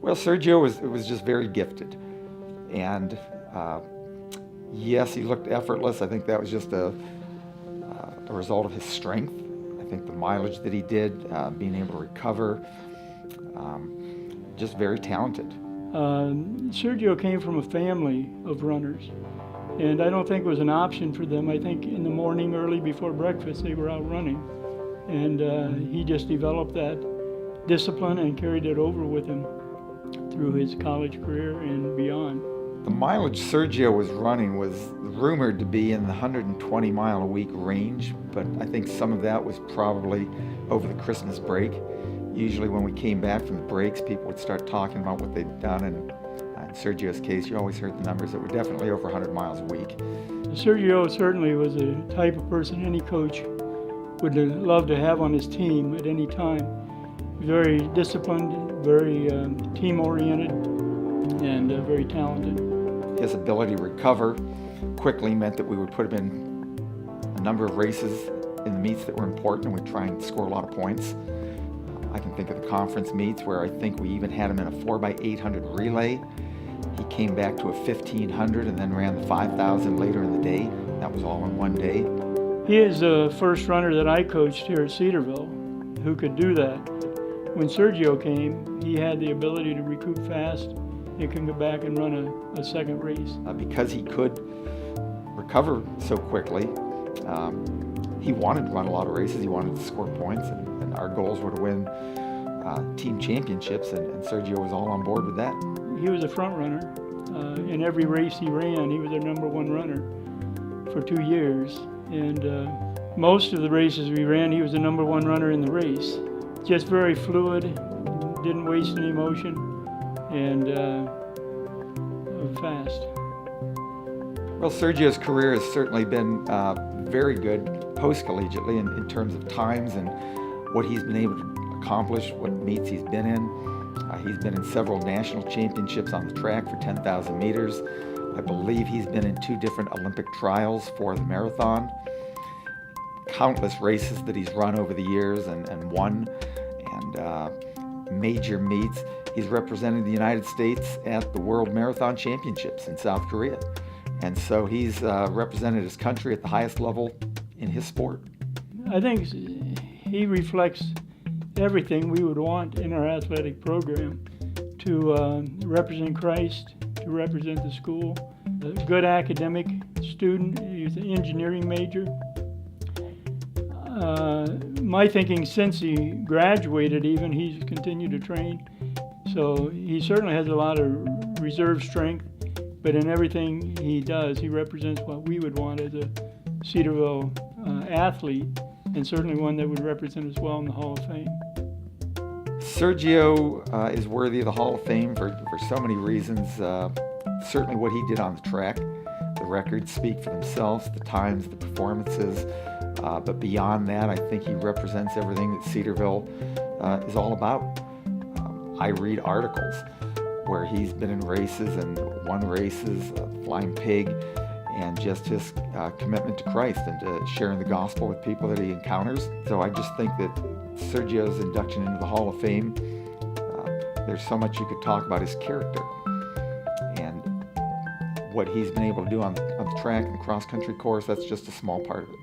Well, Sergio was just very gifted, and yes, he looked effortless. I think that was just a result of his strength. I think the mileage that he did, being able to recover, just very talented. Sergio came from a family of runners, and I don't think it was an option for them. I think in the morning, early before breakfast, they were out running, and he just developed that discipline and carried it over with him through his college career and beyond. The mileage Sergio was running was rumored to be in the 120 mile a week range, but I think some of that was probably over the Christmas break. Usually when we came back from the breaks, people would start talking about what they'd done, and in Sergio's case, you always heard the numbers that were definitely over 100 miles a week. Sergio certainly was a type of person any coach would love to have on his team at any time. Very disciplined, very team-oriented, and very talented. His ability to recover quickly meant that we would put him in a number of races in the meets that were important, and we'd try and score a lot of points. I can think of the conference meets where I think we even had him in a 4x800 relay. He came back to a 1500 and then ran the 5000 later in the day. That was all in one day. He is the first runner that I coached here at Cedarville who could do that. When Sergio came, he had the ability to recoup fast and can go back and run a second race. Because he could recover so quickly, he wanted to run a lot of races. He wanted to score points, and our goals were to win team championships, and Sergio was all on board with that. He was a front runner. In every race he ran, he was their #1 runner for 2 years. And most of the races we ran, he was the #1 runner in the race. Just very fluid, didn't waste any motion, and fast. Well, Sergio's career has certainly been very good post-collegiately in terms of times and what he's been able to accomplish, what meets he's been in. He's been in several national championships on the track for 10,000 meters. I believe he's been in 2 different Olympic trials for the marathon. Countless races that he's run over the years and won, and major meets. He's represented the United States at the World Marathon Championships in South Korea. And so he's represented his country at the highest level in his sport. I think he reflects everything we would want in our athletic program: to represent Christ, to represent the school, a good academic student. He's an engineering major. My thinking, since he graduated even, he's continued to train. So he certainly has a lot of reserve strength, but in everything he does, he represents what we would want as a Cedarville athlete, and certainly one that would represent us well in the Hall of Fame. Sergio is worthy of the Hall of Fame for so many reasons. Certainly what he did on the track. The records speak for themselves, the times, the performances. But beyond that, I think he represents everything that Cedarville is all about. I read articles where he's been in races and won races, Flying Pig, and just his commitment to Christ and to sharing the gospel with people that he encounters. So I just think that Sergio's induction into the Hall of Fame, there's so much you could talk about his character and what he's been able to do on the track and the cross-country course. That's just a small part of it.